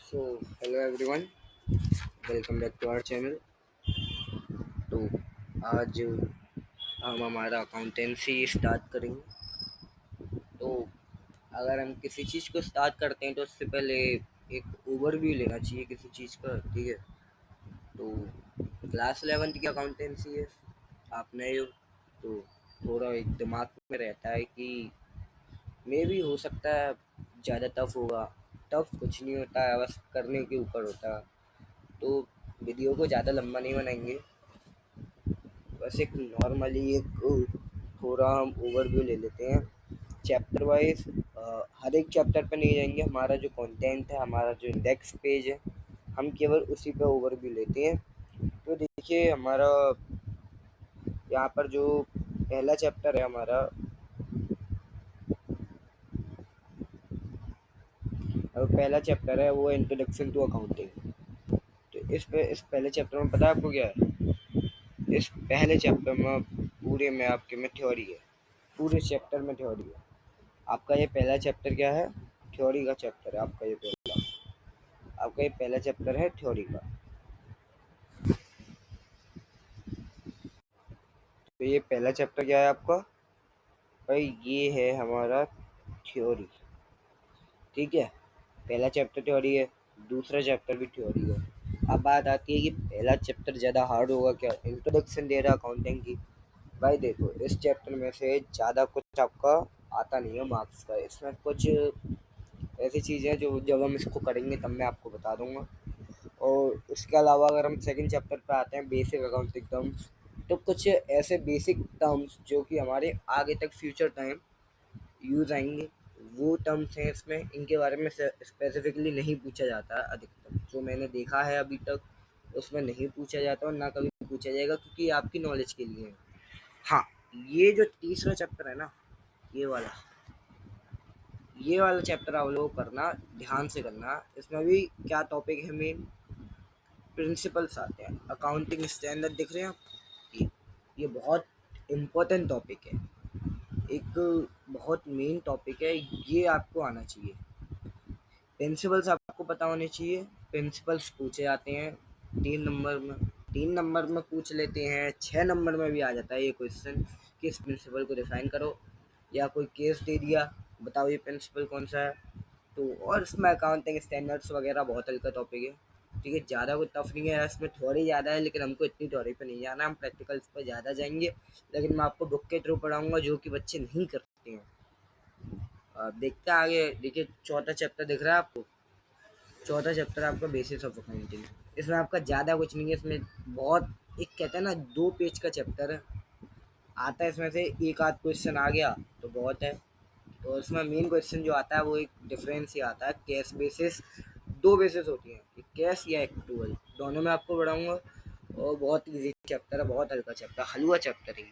So hello everyone, welcome back to our channel. तो आज हम हमारा अकाउंटेंसी स्टार्ट करेंगे। तो अगर हम किसी चीज़ को स्टार्ट करते हैं तो उससे पहले एक ओवरव्यू लेना चाहिए किसी चीज़ का, ठीक है। तो क्लास 11th की अकाउंटेंसी है, आप नए हो तो थोड़ा एक दिमाग में रहता है कि मे भी हो सकता है ज़्यादा टफ होगा। टफ कुछ नहीं होता है, बस करने के ऊपर होता है। तो वीडियो को ज़्यादा लंबा नहीं बनाएंगे, बस एक नॉर्मली एक थोड़ा हम ओवरव्यू ले लेते हैं चैप्टर वाइज। हर एक चैप्टर पे नहीं जाएंगे, हमारा जो कंटेंट है, हमारा जो इंडेक्स पेज है, हम केवल उसी पे ओवरव्यू लेते हैं। तो देखिए हमारा यहाँ पर जो पहला चैप्टर है हमारा, पहला चैप्टर है वो इंट्रोडक्शन टू अकाउंटिंग। तो इस पहले चैप्टर में पता है आपको क्या है? इस पहले चैप्टर में पूरे में आपके में थ्योरी है, पूरे चैप्टर में थ्योरी है। आपका ये पहला चैप्टर क्या है? थ्योरी का चैप्टर है आपका ये पहला चैप्टर है थ्योरी का। तो ये पहला चैप्टर क्या है आपका भाई? ये है हमारा थ्योरी, ठीक है। पहला चैप्टर थ्योरी है, दूसरा चैप्टर भी थ्योरी है। अब बात आती है कि पहला चैप्टर ज़्यादा हार्ड होगा क्या? इंट्रोडक्शन दे रहा अकाउंटिंग की। भाई देखो, इस चैप्टर में से ज़्यादा कुछ आपका आता नहीं है मार्क्स का। इसमें कुछ ऐसी चीज़ें जो जब हम इसको करेंगे तब मैं आपको बता दूंगा। और उसके अलावा अगर हम सेकंड चैप्टर पे आते हैं, बेसिक अकाउंटिंग टर्म्स, तो कुछ ऐसे बेसिक टर्म्स जो कि हमारे आगे तक फ्यूचर टाइम यूज़ आएंगे, वो टर्म्स हैं इसमें। इनके बारे में स्पेसिफिकली नहीं पूछा जाता है अधिकतर, जो मैंने देखा है अभी तक उसमें नहीं पूछा जाता और ना कभी पूछा जाएगा, क्योंकि ये आपकी नॉलेज के लिए है। हाँ, ये जो तीसरा चैप्टर है ना, ये वाला ये वाला चैप्टर आप लोग करना, ध्यान से करना। इसमें भी क्या टॉपिक है? मेन प्रिंसिपल्स आते हैं, अकाउंटिंग स्टैंडर्ड दिख रहे हैं आप? ये बहुत इम्पोर्टेंट टॉपिक है, एक बहुत मेन टॉपिक है, ये आपको आना चाहिए। प्रिंसिपल्स आपको पता होने चाहिए। प्रिंसिपल्स पूछे जाते हैं 3 नंबर में, 3 नंबर में पूछ लेते हैं, 6 नंबर में भी आ जाता है ये क्वेश्चन कि इस प्रिंसिपल को डिफाइन करो, या कोई केस दे दिया, बताओ ये प्रिंसिपल कौन सा है। तो और इसमें अकाउंटिंग स्टैंडर्ड्स वगैरह बहुत हल्का टॉपिक है, ठीक है। ज़्यादा कोई टफ नहीं है, इसमें थ्योरी ज़्यादा है, लेकिन हमको इतनी थ्योरी पे नहीं जाना, हम प्रैक्टिकल्स पर ज़्यादा जाएंगे। लेकिन मैं आपको बुक के थ्रू पढ़ाऊँगा, जो कि बच्चे नहीं करते हैं। देखते हैं आगे। देखिए चौथा चैप्टर दिख रहा है आपको? चौथा चैप्टर आपका बेसिस ऑफ अकाउंटिंग। इसमें आपका ज़्यादा कुछ नहीं है, इसमें बहुत एक कहते हैं ना 2 पेज का चैप्टर है, आता है इसमें से एक आध क्वेश्चन आ गया तो बहुत है। तो इसमें मेन क्वेश्चन जो आता है वो एक डिफरेंस ही आता है, कैश बेसिस। 2 बेसिस होती हैं, एक कैश या एक्टुअल, दोनों में आपको पढ़ाऊँगा। और बहुत ईजी चैप्टर है, बहुत हल्का चैप्टर, हलवा चैप्टर है ये,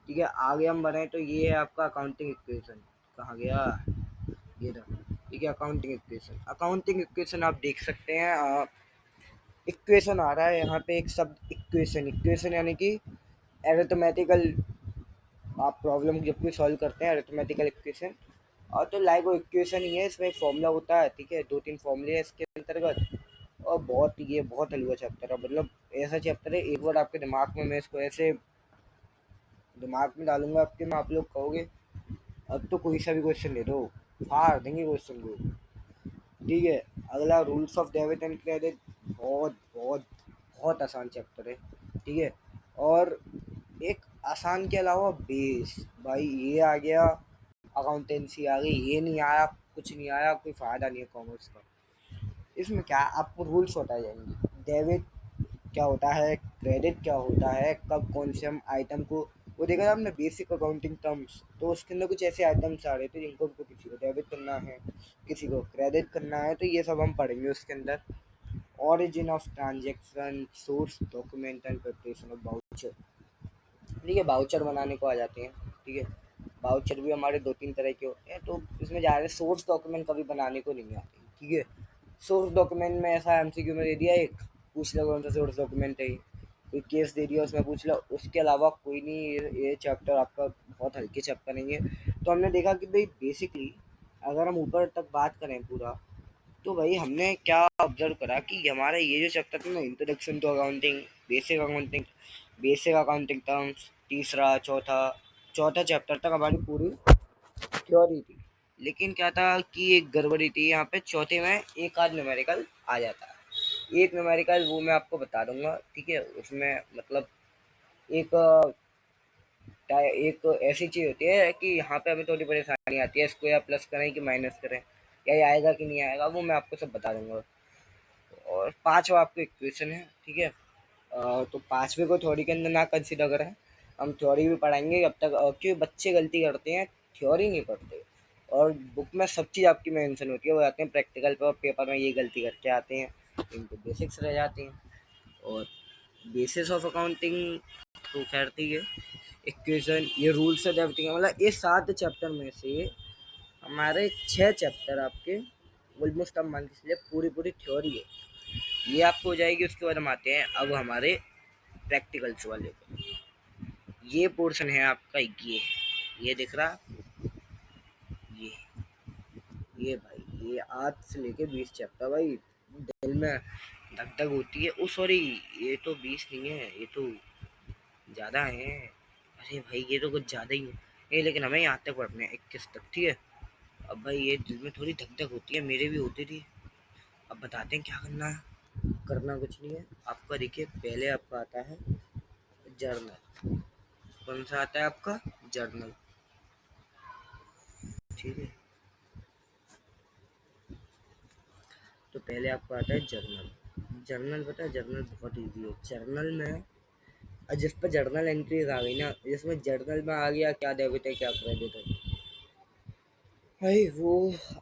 ठीक है। आगे हम बढ़ें तो ये है आपका अकाउंटिंग इक्वेशन। कहाँ गया? ये रहा, ठीक है। अकाउंटिंग इक्वेशन, अकाउंटिंग इक्वेशन आप देख सकते हैं। इक्वेशन आ रहा है यहाँ पे एक शब्द इक्वेशन, इक्वेशन यानी कि एरिथमेटिकल। आप प्रॉब्लम जब भी सॉल्व करते हैं एरिथमेटिकल इक्वेशन, और तो लाइक वो इक्वेशन ही है, इसमें एक फॉर्मूला होता है, ठीक है। 2-3 फॉर्मूले हैं इसके अंतर्गत। और बहुत ये बहुत हलवा चैप्टर है, मतलब ऐसा चैप्टर है, एक बार आपके दिमाग में, मैं इसको ऐसे दिमाग में डालूंगा आपके में, आप लोग कहोगे अब तो कोई सा भी क्वेश्चन दे दो, फाड़ देंगे क्वेश्चन को, ठीक है। अगला rules of debit and credit, बहुत बहुत बहुत आसान चैप्टर है, ठीक है। और एक आसान के अलावा बेस, भाई ये आ गया, अकाउंटेंसी आ गई, ये नहीं आया, कुछ नहीं आया, कोई फ़ायदा नहीं है कॉमर्स का। इसमें क्या आपको रूल्स बताए जाएंगे, डेबिट क्या होता है, क्रेडिट क्या होता है, कब कौन से हम आइटम को, वो देखा था आपने बेसिक अकाउंटिंग टर्म्स, तो उसके अंदर कुछ ऐसे आइटम्स आ रहे थे जिनको हमको किसी को डेबिट करना है, किसी को क्रेडिट करना है, तो ये सब हम पढ़ेंगे उसके अंदर। Origin of transaction, source document and preparation of voucher, ठीक है। बाउचर बनाने को आ जाते हैं, ठीक है। बाउचर भी हमारे 2-3 तरह के होते हैं, तो इसमें जा रहे सोर्स डॉक्यूमेंट कभी बनाने को नहीं आते, ठीक है। सोर्स डॉक्यूमेंट में ऐसा एमसीक्यू में दे दिया, एक पूछ लो कौन सा सोर्स डॉक्यूमेंट है, कोई केस दे दिया उसमें पूछ लो, उसके अलावा कोई नहीं। ये चैप्टर आपका बहुत हल्के चैप्टर नहीं है। तो हमने देखा कि भाई बेसिकली अगर हम ऊपर तक बात करें पूरा, तो भाई हमने क्या ऑब्जर्व करा कि हमारा ये जो चैप्टर था ना, introduction to accounting, basic accounting terms, तीसरा चौथा चौथा चैप्टर तक हमारी पूरी थ्योरी थी। लेकिन क्या था कि एक गड़बड़ी थी यहाँ पे, चौथे में एक आध न्यूमेरिकल आ जाता है। एक न्यूमेरिकल वो मैं आपको बता दूंगा, ठीक है। उसमें मतलब एक एक ऐसी चीज होती है कि यहाँ पे हमें थोड़ी परेशानी आती है, इसको या प्लस करें कि माइनस करें, या ये आएगा कि नहीं आएगा, वो मैं आपको सब बता दूंगा। और पांचवा आपको इक्वेशन है, ठीक है। तो पांचवे को थ्योरी के अंदर ना कंसिडर करें, हम थ्योरी भी पढ़ाएंगे जब तक, क्योंकि बच्चे गलती करते हैं, थ्योरी नहीं पढ़ते। और बुक में सब चीज़ आपकी मेंशन होती है, वो आते हैं प्रैक्टिकल पे और पेपर में ये गलती करके आते हैं, इनको बेसिक्स रह जाते हैं। और बेसिस ऑफ अकाउंटिंग तो खैर ठीक है, इक्वेशन, ये रूल्स एंड एवरीथिंग, मतलब ये 7 चैप्टर में से हमारे 6 चैप्टर आपके ऑलमोस्ट अब मान के चलिए पूरी पूरी थ्योरी है, ये आपको हो जाएगी। उसके बाद हम आते हैं अब हमारे प्रैक्टिकल्स वाले पे। ये पोर्शन है आपका, ये दिख रहा, ये ये भाई ये 8 से लेके 20 चैप्टर भाई, दिल में धक धक होती है। ओ सॉरी, ये तो 20 नहीं है, ये तो ज़्यादा है। अरे भाई ये तो कुछ ज़्यादा ही है ये, लेकिन हमें यहाँ तक पढ़ने 21 तक, ठीक है। अब भाई ये दिल में थोड़ी धक धक होती है, मेरे भी होती थी। अब बताते हैं क्या करना है। करना कुछ नहीं है आपका, देखिए पहले आपका आता है जर्नल। कौन सा आता है आपका? जर्नल, ठीक है। तो पहले आपको आता है जर्नल। जर्नल पता है, जर्नल बहुत इजी है। जर्नल में जिस पर जर्नल एंट्रीज आ गई ना, जिसमें जर्नल में आ गया क्या डेबिट है क्या क्रेडिट है, भाई वो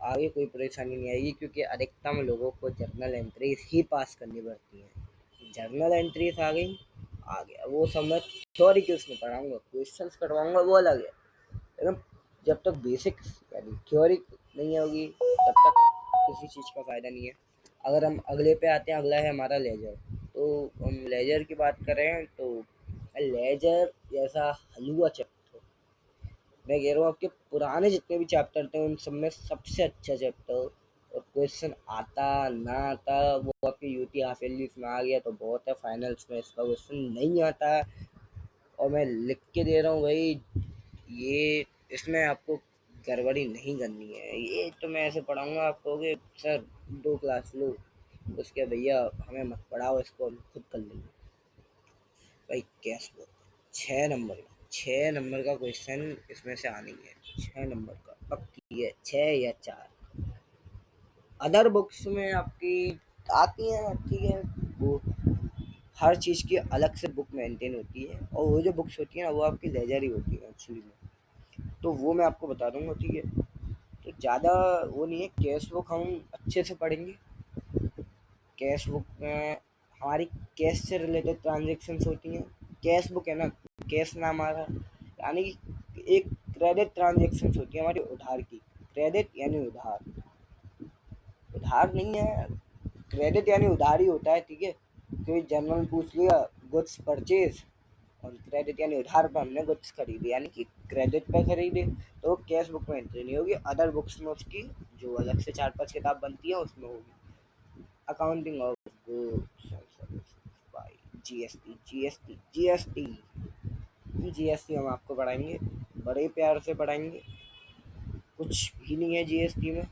आगे कोई परेशानी नहीं आएगी, क्योंकि अधिकतम लोगों को जर्नल एंट्रीज ही पास करनी पड़ती हैं। जर्नल एंट्रीज आ गई, आ गया वो सब। मैं थ्योरी के उसमें पढ़ाऊंगा, क्वेश्चंस करवाऊंगा, वो अलग है। एकदम जब तक बेसिक्स यानी थ्योरी नहीं होगी तब तक किसी चीज़ का फ़ायदा नहीं है। अगर हम अगले पे आते हैं, अगला है हमारा लेजर। तो हम लेजर की बात करें तो लेजर जैसा हलवा चैप्टर, मैं कह रहा हूँ आपके पुराने जितने भी चैप्टर थे उन सब में सबसे अच्छा चैप्टर। और क्वेश्चन आता ना आता वो आपके यूटी हाफ ईयरली में आ गया तो बहुत है, फाइनल्स में इसका क्वेश्चन नहीं आता है और मैं लिख के दे रहा हूँ भाई, ये इसमें आपको गड़बड़ी नहीं करनी है। ये तो मैं ऐसे पढ़ाऊंगा आपको कि सर 2 क्लास लो, उसके भैया हमें मत पढ़ाओ, इसको हम खुद कर लेंगे। भाई कैश बुक 6 नंबर का, 6 नंबर का क्वेश्चन इसमें से आनी है, 6 नंबर का पक्की है, 6 या 4। अदर बुक्स में आपकी आती हैं, ठीक है। वो हर चीज़ की अलग से बुक मेंटेन होती है, और वो जो बुक्स होती हैं ना वो आपकी लेजर ही होती है एक्चुअली में। तो वो मैं आपको बता दूंगा, ठीक है। तो ज़्यादा वो नहीं है, कैश बुक हम अच्छे से पढ़ेंगे। कैश बुक में हमारी कैश से रिलेटेड ट्रांजेक्शन्स होती हैं। कैश बुक है ना, कैश ना हमारा, यानी कि एक क्रेडिट ट्रांजेक्शन्स होती है हमारी उधार की। क्रेडिट यानी उधार, उधार नहीं है, क्रेडिट यानी उधार ही होता है, ठीक है। कोई जनरल पूछ लिया, गुड्स परचेज, और क्रेडिट यानी उधार पर हमने गुड्स खरीदे, यानी कि क्रेडिट पर खरीदे, तो कैश बुक में एंट्री नहीं होगी। अदर बुक्स में उसकी जो अलग से 4-5 किताब बनती है उसमें होगी। Accounting of goods and services by GST, GST GST हम आपको पढ़ाएंगे, बड़े प्यार से पढ़ाएंगे। कुछ भी नहीं है जीएसटी में।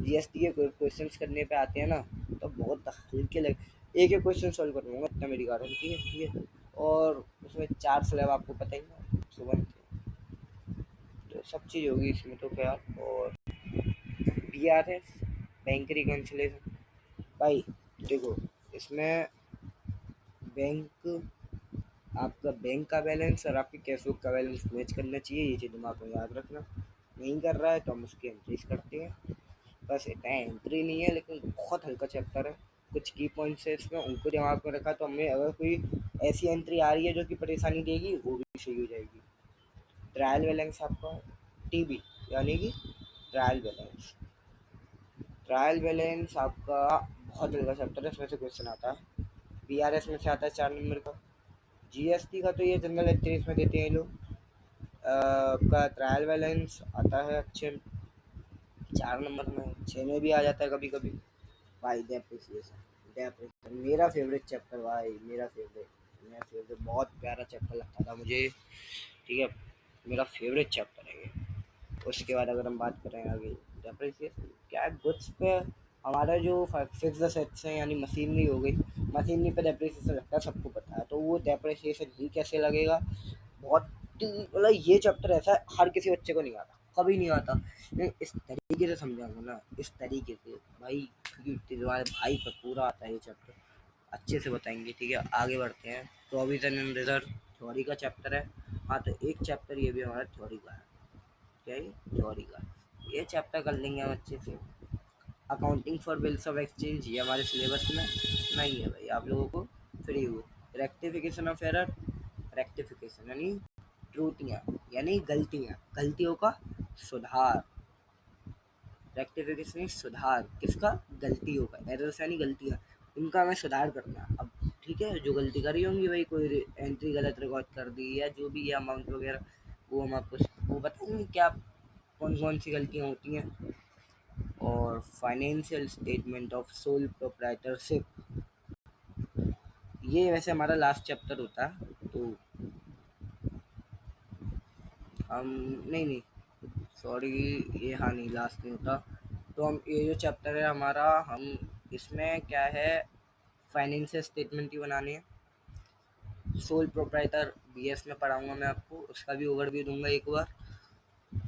जीएसटी के क्वेश्चंस करने पे आते हैं ना तो बहुत हल्के लग, एक एक क्वेश्चन सॉल्व कर लूँगा, इतना मेरी गारंटी है, ठीक है। और उसमें 4 स्लैब आपको पता ही है सुबह, तो सब चीज़ होगी इसमें तो खैर। और बीआरएस, बैंक रिकन्सिलेशन, भाई देखो इसमें बैंक, आपका बैंक का बैलेंस और आपके कैश बुक का बैलेंस मैच करना चाहिए, ये चीज़ दिमाग में याद रखना। नहीं कर रहा है तो हम उसकी एंट्रीज करते हैं, बस इतना एंट्री नहीं है, लेकिन बहुत हल्का चैप्टर है। कुछ की पॉइंट्स है इसमें, उनको दिमाग में रखा तो हमें अगर कोई ऐसी एंट्री आ रही है जो कि परेशानी देगी वो भी सही हो जाएगी। ट्रायल बैलेंस आपका टीबी, यानी कि ट्रायल बैलेंस, ट्रायल बैलेंस आपका बहुत हल्का चैप्टर है, इसमें से क्वेश्चन आता है। बीआरएस में से आता है 4 नंबर का। जीएसटी का तो ये जनरल एंट्रीज में देते हैं लोग। आपका ट्रायल बैलेंस आता है अच्छे 4 नंबर में, 6 में भी आ जाता है कभी कभी। भाई डेप्रिसिएशन मेरा फेवरेट चैप्टर भाई, मेरा फेवरेट बहुत प्यारा चैप्टर लगता था मुझे। ठीक है, मेरा फेवरेट चैप्टर है ये। उसके बाद अगर हम बात करें आगे, डेप्रिसिएशन क्या है, गुड्स पे हमारा जो फिक्स्ड असेट्स है यानी मशीनरी हो गई, मशीनरी पे डेप्रिसिएशन लगता है, सबको पता है। तो वो डेप्रिसिएशन ही कैसे लगेगा, बहुत मतलब ये चैप्टर ऐसा है हर किसी बच्चे को नहीं आता, कभी नहीं आता। मैं इस तरीके से समझाऊंगा ना, इस तरीके से भाई, क्योंकि तुम्हारे भाई पर पूरा आता है ये चैप्टर, अच्छे से बताएंगे। ठीक है, आगे बढ़ते हैं। प्रोविजन एंड रिजर्व थ्योरी का चैप्टर है। हाँ, तो एक चैप्टर ये भी हमारा थ्योरी का है। क्या है, थ्योरी का। ये चैप्टर कर लेंगे हम अच्छे से। Accounting for bills of exchange, ये हमारे सिलेबस में नहीं है भाई, आप लोगों को फ्री हो। रेक्टिफिकेशन ऑफ एरर, रेक्टिफिकेशन यानी त्रुटियाँ, यानी गलतियाँ, गलतियों का सुधार। रेक्टिफिकेशन सुधार किसका, गलतियों का। एरर्स यानी गलतियाँ, उनका हमें सुधार करना। अब ठीक है, जो गलती करी होंगी भाई, कोई एंट्री गलत रिकॉर्ड कर दी या जो भी है अमाउंट वगैरह, वो हम आपको वो बताएंगे क्या कौन कौन सी गलतियाँ होती हैं। और financial statement of sole proprietorship, ये वैसे हमारा लास्ट चैप्टर होता है। तो हम नहीं नहीं सॉरी, ये हाँ नहीं, लास्ट नहीं होता। तो हम ये जो चैप्टर है हमारा, हम इसमें क्या है, फाइनेंशियल स्टेटमेंट ही बनाने हैं। सोल प्रोप्राइटर बीएस में पढ़ाऊंगा मैं आपको, उसका भी ओवरव्यू दूंगा एक बार,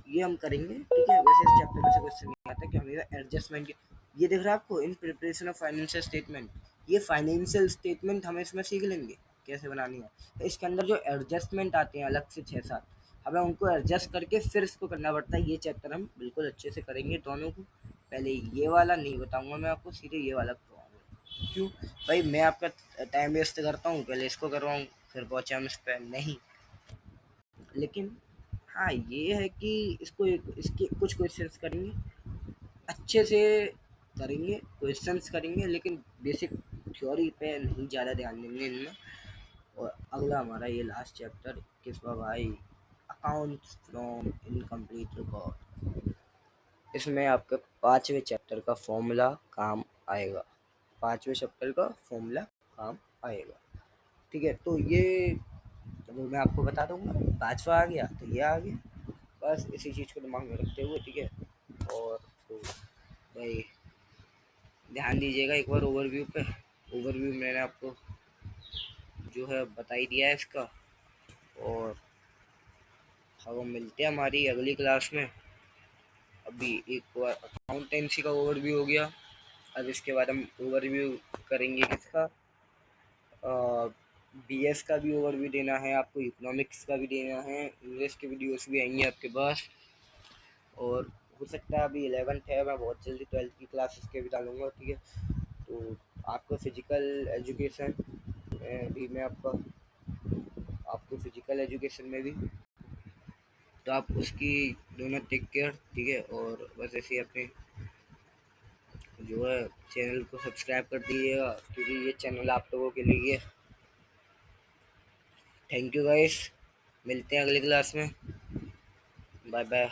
ये हम करेंगे। ठीक है, वैसे इस चैप्टर में से क्वेश्चन नहीं आता कि हमें एडजस्टमेंट, ये दिख रहा है आपको, in preparation of financial statement, ये फाइनेंशियल स्टेटमेंट हमें इसमें सीख लेंगे कैसे बनानी है। इसके अंदर जो एडजस्टमेंट आते हैं अलग से 6-7, हमें उनको एडजस्ट करके फिर इसको करना पड़ता है। ये चैप्टर हम बिल्कुल अच्छे से करेंगे दोनों को। पहले ये वाला नहीं बताऊंगा मैं आपको, सीधे ये वाला करवाऊंगा। क्यों भाई, मैं आपका टाइम वेस्ट करता हूँ, पहले इसको करवाऊँ फिर पहुँचा हम इस पर, नहीं। लेकिन हाँ, ये है कि इसको इसके कुछ क्वेश्चंस करेंगे अच्छे से, करेंगे क्वेश्चंस करेंगे, लेकिन बेसिक थ्योरी पे नहीं ज़्यादा ध्यान देंगे इनमें। और अगला हमारा ये लास्ट चैप्टर किसका भाई, अकाउंट्स फ्रॉम इनकम्प्लीट रिकॉर्ड। इसमें आपका 5वें चैप्टर का फॉर्मूला काम आएगा, 5वें चैप्टर का फॉर्मूला काम आएगा। ठीक है, तो ये वो मैं आपको बता दूंगा, 5वां आ गया तो ये आ गया, बस इसी चीज़ को दिमाग में रखते हुए। ठीक है, और तो भाई ध्यान दीजिएगा एक बार ओवरव्यू पे। ओवरव्यू मैंने आपको जो है बता ही दिया है इसका। और अब हम मिलते हैं हमारी अगली क्लास में। अभी एक बार अकाउंटेंसी का ओवरव्यू हो गया, अब इसके बाद हम ओवरव्यू करेंगे किसका, बीएस का भी ओवरव्यू देना है आपको, इकोनॉमिक्स का भी देना है, इंग्लिश के वीडियोस भी आएंगे आपके पास। और हो सकता है अभी 11th है, मैं बहुत जल्दी 12th की क्लासेस के भी डालूंगा। ठीक है, तो आपको फिजिकल एजुकेशन भी मैं आपको फिजिकल एजुकेशन में भी, तो आप उसकी दोनों टेक केयर। ठीक है, और बस ऐसे ही अपने जो है चैनल को सब्सक्राइब कर दीजिएगा, क्योंकि ये चैनल आप लोगों के लिए। थैंक यू गाइस, मिलते हैं अगली क्लास में, बाय बाय।